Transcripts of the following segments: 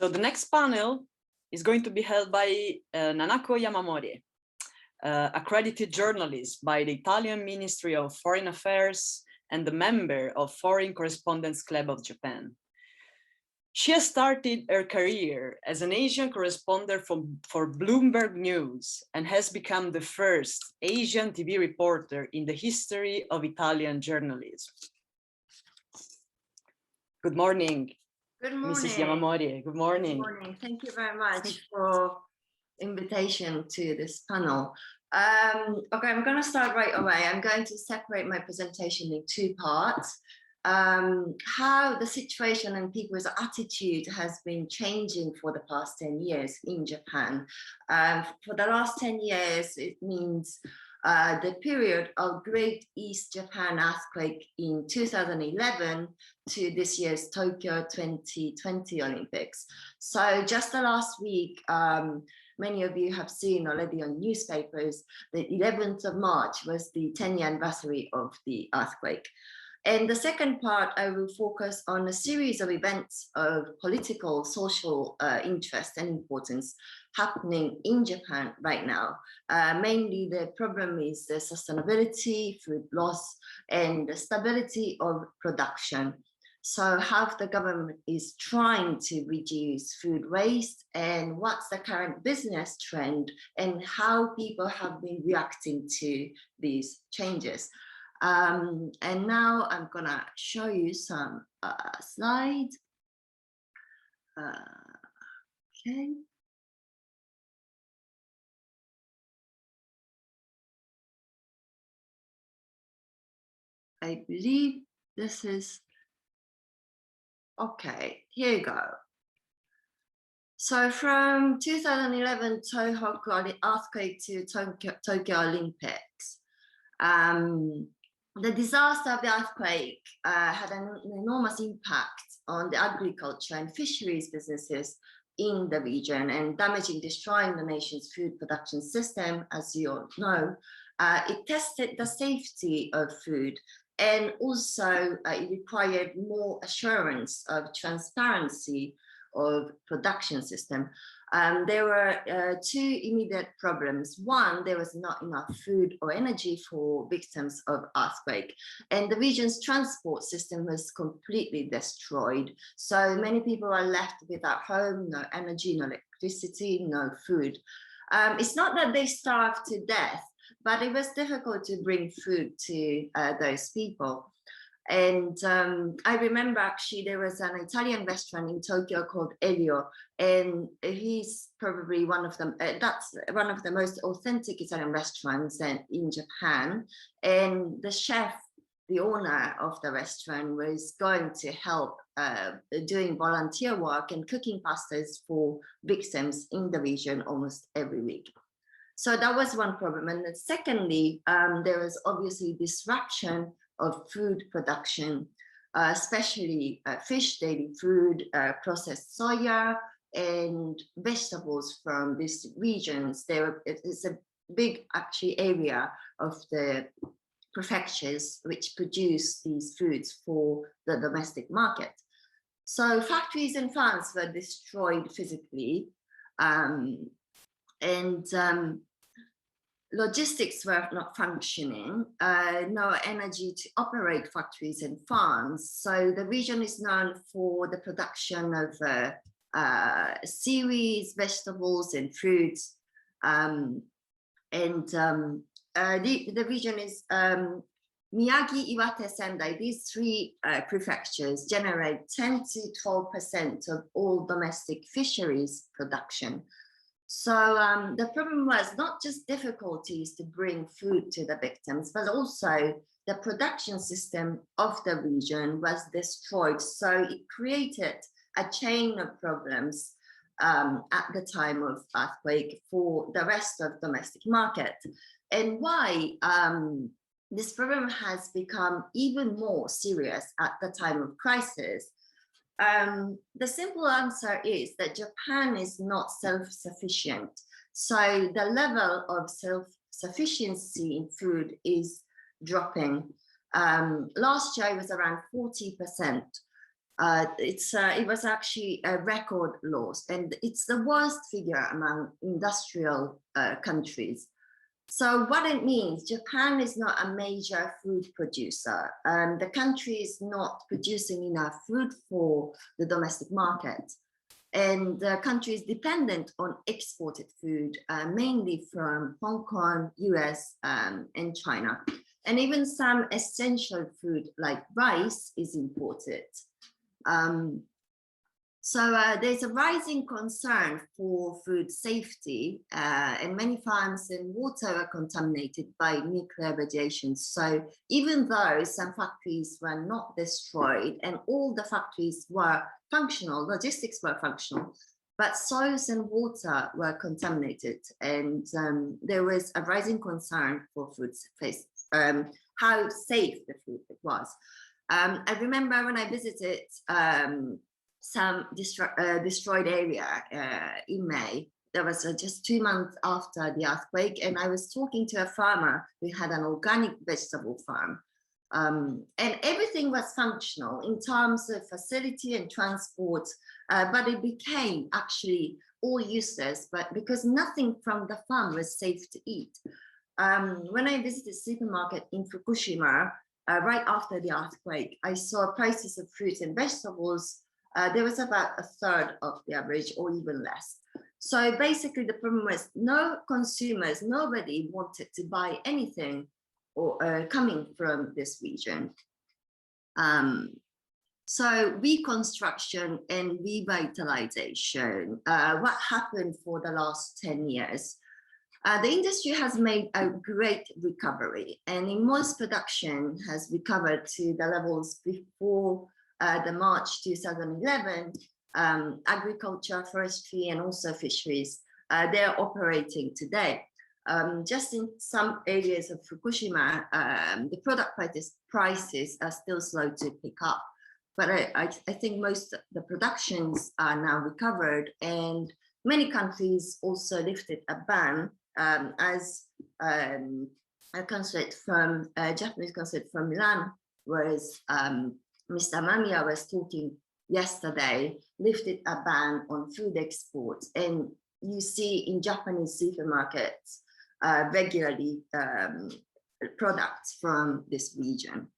So the next panel is going to be held by Nanako Yamamori, accredited journalist by the Italian Ministry of Foreign Affairs and the member of Foreign Correspondents Club of Japan. She has started her career as an Asian correspondent for Bloomberg News and has become the first Asian TV reporter in the history of Italian journalism. Good morning. Good morning. Mrs. Yamamori, good morning. Good morning. Thank you very much for invitation to this panel. Okay, I'm going to start right away. I'm going to separate my presentation in two parts. How the situation and people's attitude has been changing for the past 10 years in Japan. For the last 10 years, it means the period of Great East Japan earthquake in 2011 to this year's Tokyo 2020 Olympics. So just the last week, many of you have seen already on newspapers, the 11th of March was the 10th anniversary of the earthquake. And the second part, I will focus on a series of events of political, social interest and importance happening in Japan right now. Mainly the problem is the sustainability, food loss, and the stability of production. So how the government is trying to reduce food waste and what's the current business trend and how people have been reacting to these changes. And now I'm gonna show you some slides. Okay. I believe this is, okay, here you go. So from 2011 Tohoku earthquake to Tokyo Olympics, the disaster of the earthquake had an enormous impact on the agriculture and fisheries businesses in the region and damaging, destroying the nation's food production system, as you all know. It tested the safety of food and also it required more assurance of transparency of production system. There were two immediate problems. One, there was not enough food or energy for victims of earthquake, and the region's transport system was completely destroyed. So many people are left without home, no energy, no electricity, no food. It's not that they starved to death, but it was difficult to bring food to those people. And I remember actually there was an Italian restaurant in Tokyo called Elio, and he's probably one of them, that's one of the most authentic Italian restaurants in Japan. And the chef, the owner of the restaurant, was going to help doing volunteer work and cooking pastas for victims in the region almost every week. So that was one problem. And then secondly, there was obviously disruption of food production, especially fish, dairy food, processed soya, and vegetables from these regions. It's a big actually area of the prefectures which produce these foods for the domestic market. So factories and farms were destroyed physically, logistics were not functioning, no energy to operate factories and farms. So the region is known for the production of seaweeds, vegetables, and fruits. The region is Miyagi, Iwate, Sendai. These three prefectures generate 10 to 12% of all domestic fisheries production. So the problem was not just difficulties to bring food to the victims, but also the production system of the region was destroyed. So it created a chain of problems at the time of earthquake for the rest of domestic market. And why this problem has become even more serious at the time of crisis. The simple answer is that Japan is not self-sufficient. So the level of self-sufficiency in food is dropping. Last year it was around 40%. It was actually a record loss, and it's the worst figure among industrial countries. So what it means, Japan is not a major food producer. The country is not producing enough food for the domestic market. And the country is dependent on exported food, mainly from Hong Kong, US, and China. And even some essential food like rice is imported. So there's a rising concern for food safety, and many farms and water are contaminated by nuclear radiation. So even though some factories were not destroyed and all the factories were functional, logistics were functional, but soils and water were contaminated, and there was a rising concern for food safety, how safe the food was. I remember when I visited some destroyed area in May. That was just 2 months after the earthquake, and I was talking to a farmer who had an organic vegetable farm, and everything was functional in terms of facility and transport, but it became actually all useless, but because nothing from the farm was safe to eat. When I visited a supermarket in Fukushima right after the earthquake, I saw prices of fruit and vegetables. There was about a third of the average or even less. So basically the problem was no consumers, nobody wanted to buy anything or coming from this region. So reconstruction and revitalization, what happened for the last 10 years? The industry has made a great recovery, and in most production has recovered to the levels before the March 2011, agriculture, forestry, and also fisheries, they're operating today. Just in some areas of Fukushima, the product prices are still slow to pick up. But I think most of the productions are now recovered, and many countries also lifted a ban, as a consulate from, Japanese consulate from Milan was Mr. Mamiya was talking yesterday, lifted a ban on food exports. And you see in Japanese supermarkets regularly products from this region.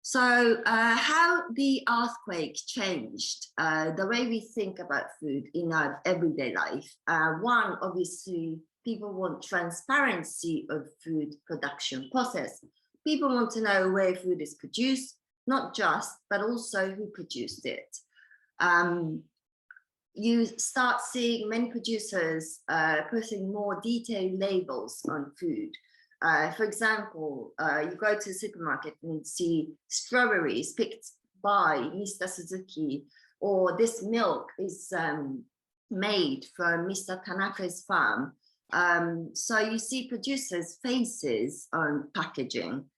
So how the earthquake changed the way we think about food in our everyday life. One, obviously, people want transparency of food production process. People want to know where food is produced, not just, but also who produced it. You start seeing many producers putting more detailed labels on food. For example, you go to a supermarket and see strawberries picked by Mr. Suzuki, or this milk is made from Mr. Tanaka's farm. So you see producers' faces on packaging.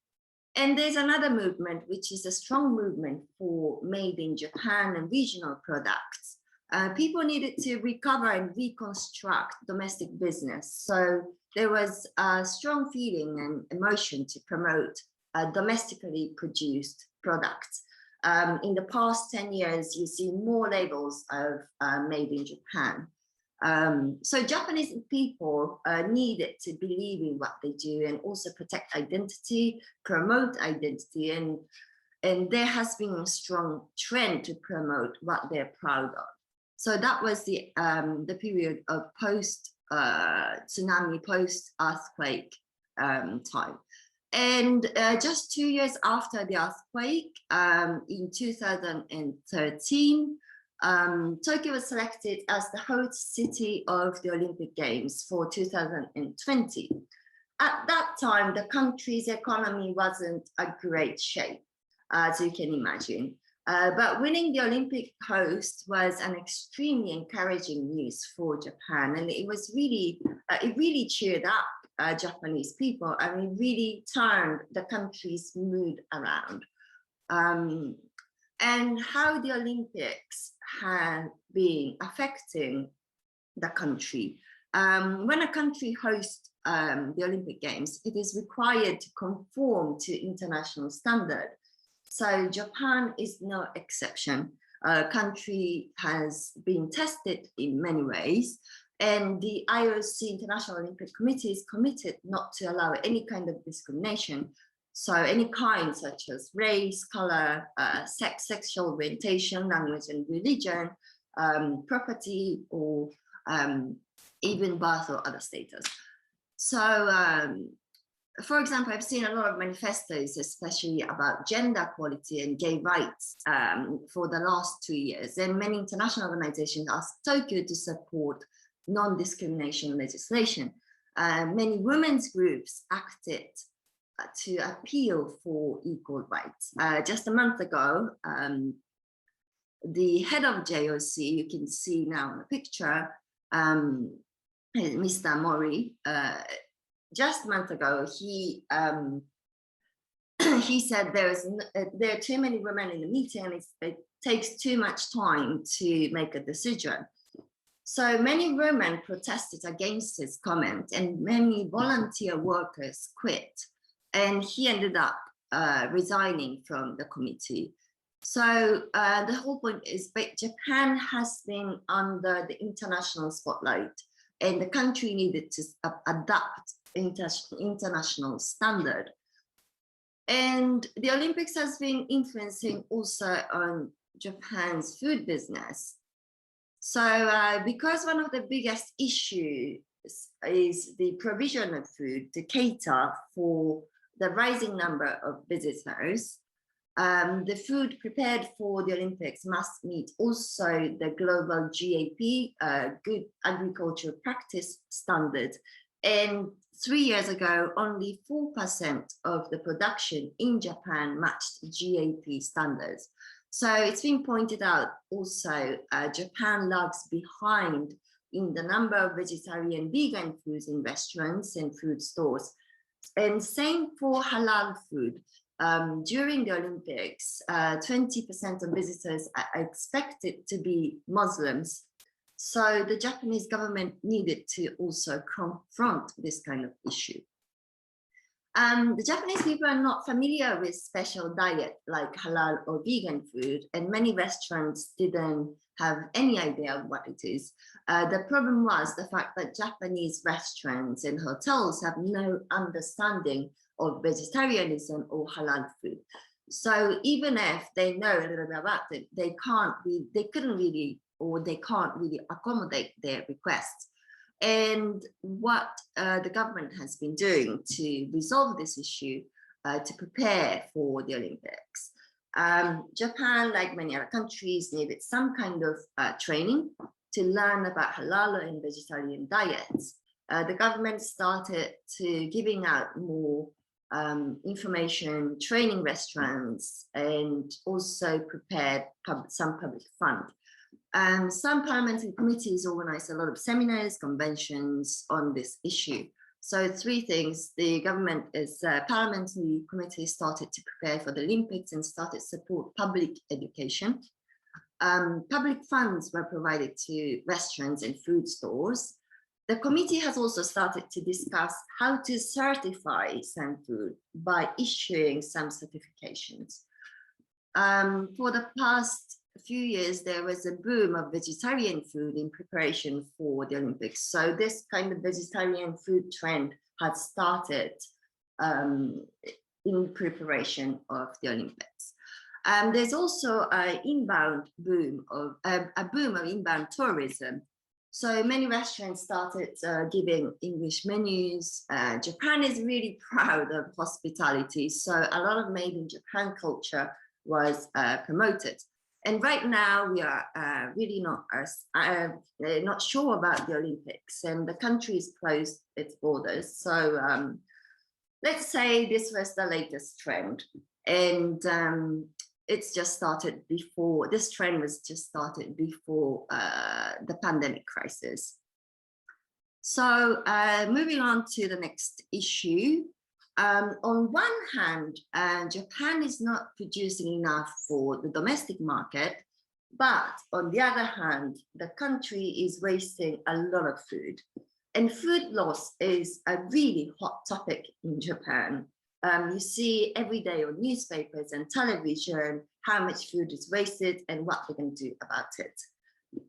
And there's another movement, which is a strong movement for made in Japan and regional products. People needed to recover and reconstruct domestic business. So there was a strong feeling and emotion to promote domestically produced products. In the past 10 years, you see more labels of made in Japan. So Japanese people needed to believe in what they do and also protect identity, promote identity, and there has been a strong trend to promote what they're proud of. So that was the period of post-tsunami, post-earthquake time. And just 2 years after the earthquake, in 2013, Tokyo was selected as the host city of the Olympic Games for 2020. At that time, the country's economy wasn't a great shape, as you can imagine. But winning the Olympic host was an extremely encouraging news for Japan, and it was really, it really cheered up Japanese people, and it really turned the country's mood around. And how the Olympics had been affecting the country. When a country hosts the Olympic Games, it is required to conform to international standard. So Japan is no exception. Country has been tested in many ways, and the IOC, International Olympic Committee, is committed not to allow any kind of discrimination. So any kind, such as race, color, sex, sexual orientation, language and religion, property, or even birth or other status. So, for example, I've seen a lot of manifestos, especially about gender equality and gay rights for the last 2 years. And many international organizations asked Tokyo to support non-discrimination legislation. Many women's groups acted to appeal for equal rights. Just a month ago, the head of JOC, you can see now in the picture, Mr. Mori, just a month ago, he he said there are too many women in the meeting and it takes too much time to make a decision. So many women protested against his comment and many volunteer workers quit. And he ended up resigning from the committee. So the whole point is that Japan has been under the international spotlight and the country needed to adapt international standard. And the Olympics has been influencing also on Japan's food business. So because one of the biggest issues is the provision of food to cater for the rising number of visitors, the food prepared for the Olympics must meet also the global GAP, Good Agricultural Practice standard. And 3 years ago, only 4% of the production in Japan matched GAP standards. So it's been pointed out also, Japan lags behind in the number of vegetarian vegan foods in restaurants and food stores. And same for halal food. During the Olympics, 20% of visitors are expected to be Muslims. So the Japanese government needed to also confront this kind of issue. The Japanese people are not familiar with special diet like halal or vegan food, and many restaurants didn't have any idea of what it is. The problem was the fact that Japanese restaurants and hotels have no understanding of vegetarianism or halal food. So even if they know a little bit about it, they can't really accommodate their requests. And what the government has been doing to resolve this issue, to prepare for the Olympics. Japan, like many other countries, needed some kind of training to learn about halal and vegetarian diets. The government started to giving out more information, training restaurants, and also prepared some public fund. Some parliamentary committees organized a lot of seminars, conventions on this issue. So 3 things: the government is parliamentary committee started to prepare for the Olympics and started to support public education. Public funds were provided to restaurants and food stores. The committee has also started to discuss how to certify some food by issuing some certifications. For the past few years, there was a boom of vegetarian food in preparation for the Olympics. So this kind of vegetarian food trend had started in preparation of the Olympics. There's also an inbound boom of inbound tourism. So many restaurants started giving English menus. Japan is really proud of hospitality. So a lot of made in Japan culture was promoted. And right now we are really not sure about the Olympics, and the country has closed its borders. So let's say this was the latest trend, and it's just started before, this trend was just started before the pandemic crisis. So moving on to the next issue. On one hand, Japan is not producing enough for the domestic market, but on the other hand, the country is wasting a lot of food. And food loss is a really hot topic in Japan. You see every day on newspapers and television how much food is wasted and what we're going to do about it.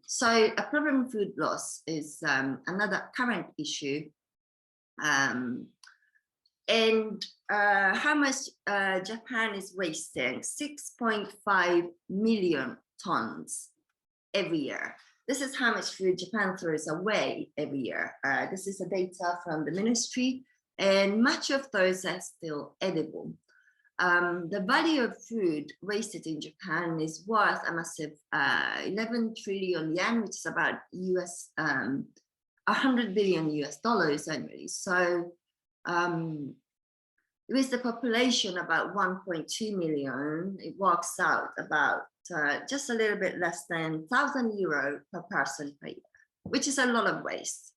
So a problem food loss is another current issue. And how much Japan is wasting? 6.5 million tons every year. This is how much food Japan throws away every year. This is the data from the ministry, and much of those are still edible. The value of food wasted in Japan is worth a massive 11 trillion yen, which is about US 100 billion US dollars annually. So with the population about 1.2 million, it works out about just a little bit less than €1,000 per person per year, which is a lot of waste.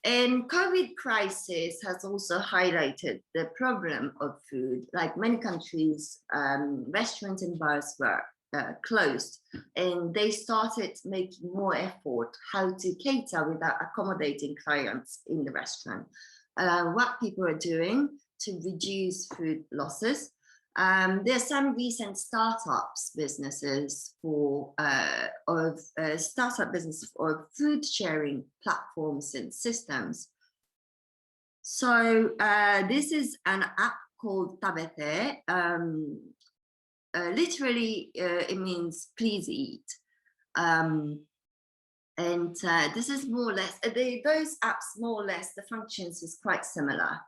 And COVID crisis has also highlighted the problem of food. Like many countries, restaurants and bars were closed, and they started making more effort how to cater without accommodating clients in the restaurant. What people are doing to reduce food losses. There are some recent businesses for food sharing platforms and systems. So this is an app called Tabete. Literally, it means please eat. And this is more or less, those apps more or less, the functions is quite similar.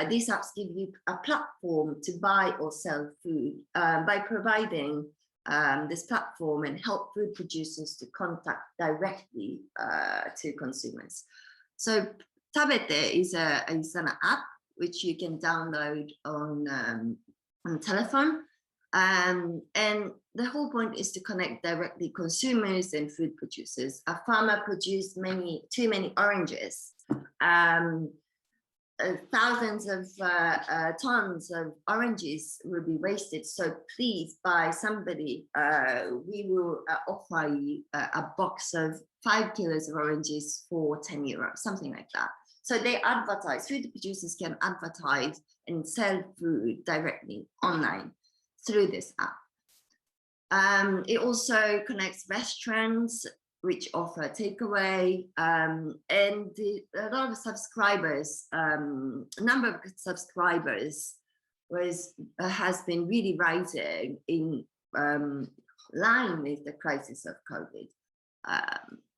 These apps give you a platform to buy or sell food by providing this platform and help food producers to contact directly to consumers. So Tabete is an app which you can download on telephone. And the whole point is to connect directly consumers and food producers. A farmer produced too many oranges. Thousands of tons of oranges will be wasted. So please buy somebody. We will offer you a box of 5 kilos of oranges for €10, something like that. So they advertise, food producers can advertise and sell food directly online through this app. It also connects restaurants which offer takeaway, and a lot of subscribers, number of subscribers has been really rising in line with the crisis of COVID.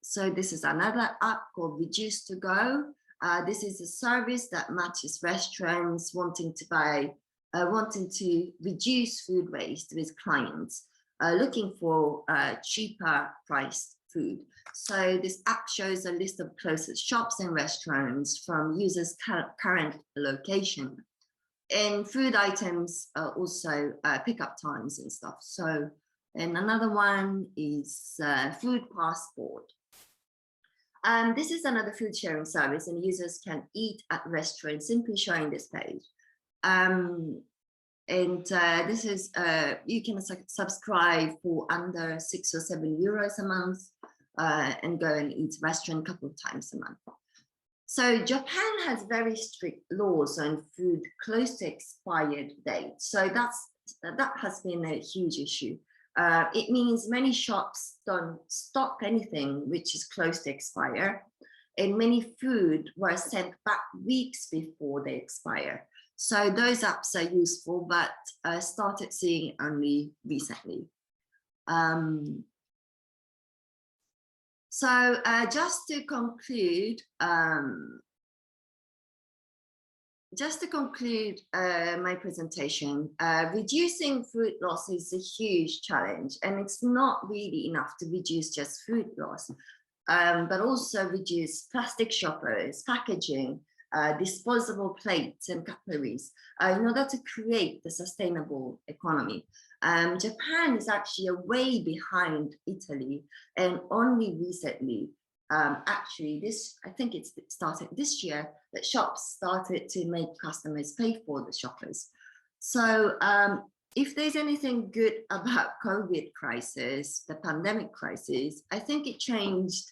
So this is another app called Reduce to Go. This is a service that matches restaurants wanting to reduce food waste with clients looking for cheaper priced food. So this app shows a list of closest shops and restaurants from users' current location. And food items also pickup times and stuff. So, and another one is Food Passport. This is another food sharing service, and users can eat at restaurants simply showing this page. This is, you can subscribe for under €6 or €7 a month and go and eat restaurant a couple of times a month. So Japan has very strict laws on food close to expired date. So that has been a huge issue. It means many shops don't stock anything which is close to expire, and many food were sent back weeks before they expire. So those apps are useful, but I started seeing only recently. So just to conclude my presentation, reducing food loss is a huge challenge, and it's not really enough to reduce just food loss, but also reduce plastic shoppers, packaging, disposable plates and cutleries in order to create the sustainable economy. Japan is actually way behind Italy, and only recently, actually I think it started this year, that shops started to make customers pay for the shoppers. So if there's anything good about COVID crisis, the pandemic crisis, I think it changed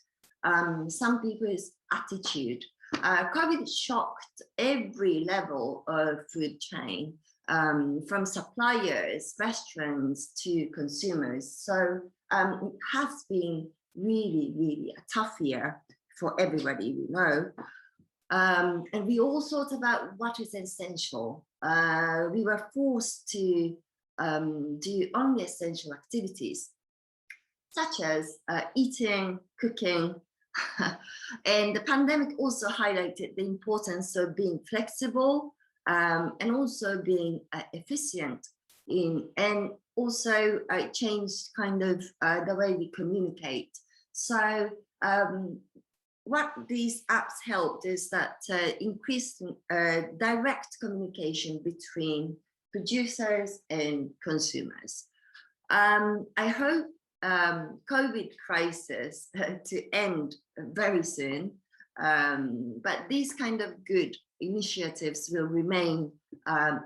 some people's attitude COVID shocked every level of food chain, from suppliers, restaurants to consumers. So it has been really, really a tough year for everybody we know. And we all thought about what is essential. We were forced to do only essential activities, such as eating, cooking. And the pandemic also highlighted the importance of being flexible, and also being efficient and also changed kind of the way we communicate. So what these apps helped is that increased direct communication between producers and consumers. I hope COVID crisis to end very soon, but these kind of good initiatives will remain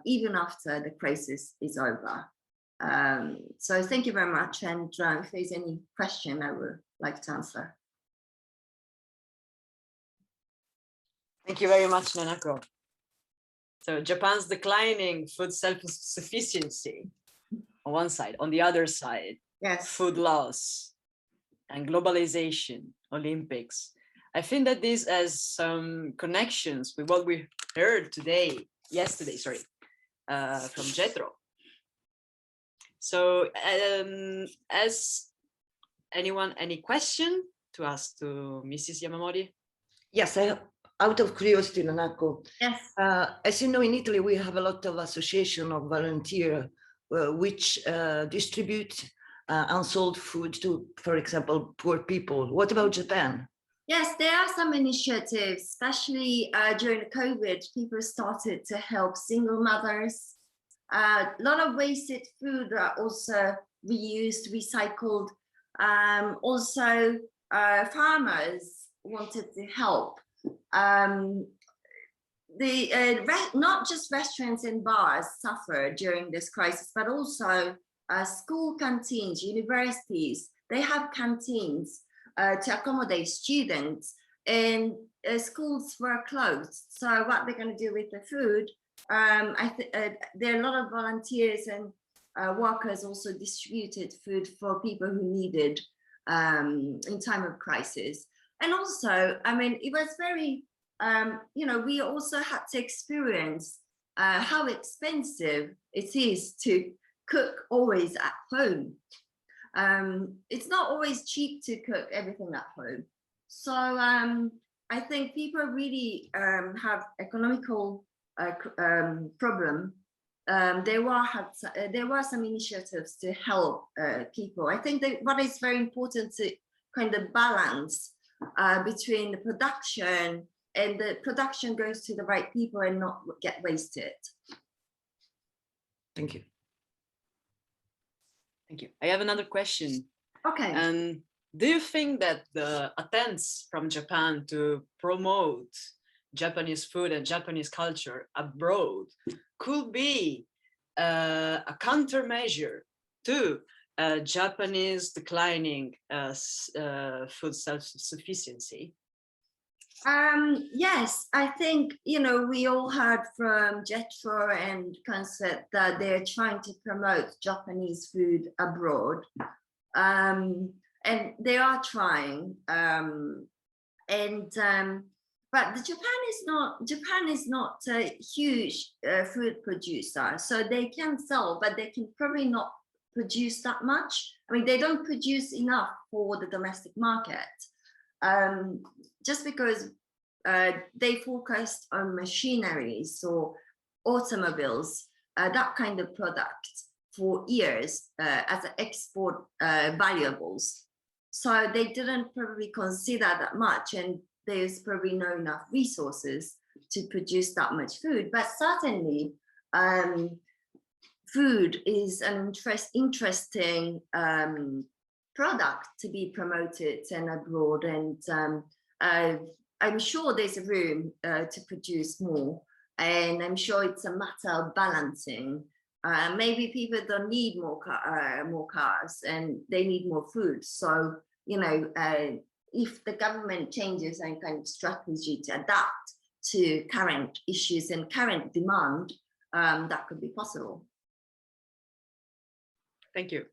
even after the crisis is over. So thank you very much, and if there's any question, I would like to answer. Thank you very much, Nanako. So Japan's declining food self-sufficiency on one side, on the other side, yes, food loss and globalization, Olympics. I think that this has some connections with what we heard yesterday, from Jethro. So as anyone, any question to ask to Mrs. Yamamori? Yes, out of curiosity, Nanako. yes. As you know, in Italy, we have a lot of association of volunteers which distribute unsold food to, for example, poor people. What about Japan? Yes, there are some initiatives, especially during COVID, people started to help single mothers. A lot of wasted food are also reused, recycled. Also, farmers wanted to help. Not just restaurants and bars suffer during this crisis, but also school canteens, universities, they have canteens to accommodate students, and schools were closed. So what they're going to do with the food, there are a lot of volunteers and workers also distributed food for people who needed in time of crisis. And also, I mean, it was very, we also had to experience how expensive it is to cook always at home. It's not always cheap to cook everything at home. So I think people really have economical problem. There were some initiatives to help people. I think that what is very important to kind of balance between the production, and the production goes to the right people and not get wasted. Thank you. Thank you. I have another question. Okay. And do you think that the attempts from Japan to promote Japanese food and Japanese culture abroad could be a countermeasure to Japanese declining food self-sufficiency? Yes, I think, we all heard from Jethro and Concert that they're trying to promote Japanese food abroad. And they are trying. But Japan is not a huge food producer, so they can sell, but they can probably not produce that much. I mean, they don't produce enough for the domestic market. Just because they focused on machineries or automobiles, that kind of product for years as export valuables. So they didn't probably consider that much, and there's probably not enough resources to produce that much food. But certainly, food is an interesting product to be promoted and abroad, and I'm sure there's a room to produce more, and I'm sure it's a matter of balancing. Maybe people don't need more cars, and they need more food. So if the government changes and kind of strategy to adapt to current issues and current demand, that could be possible. Thank you.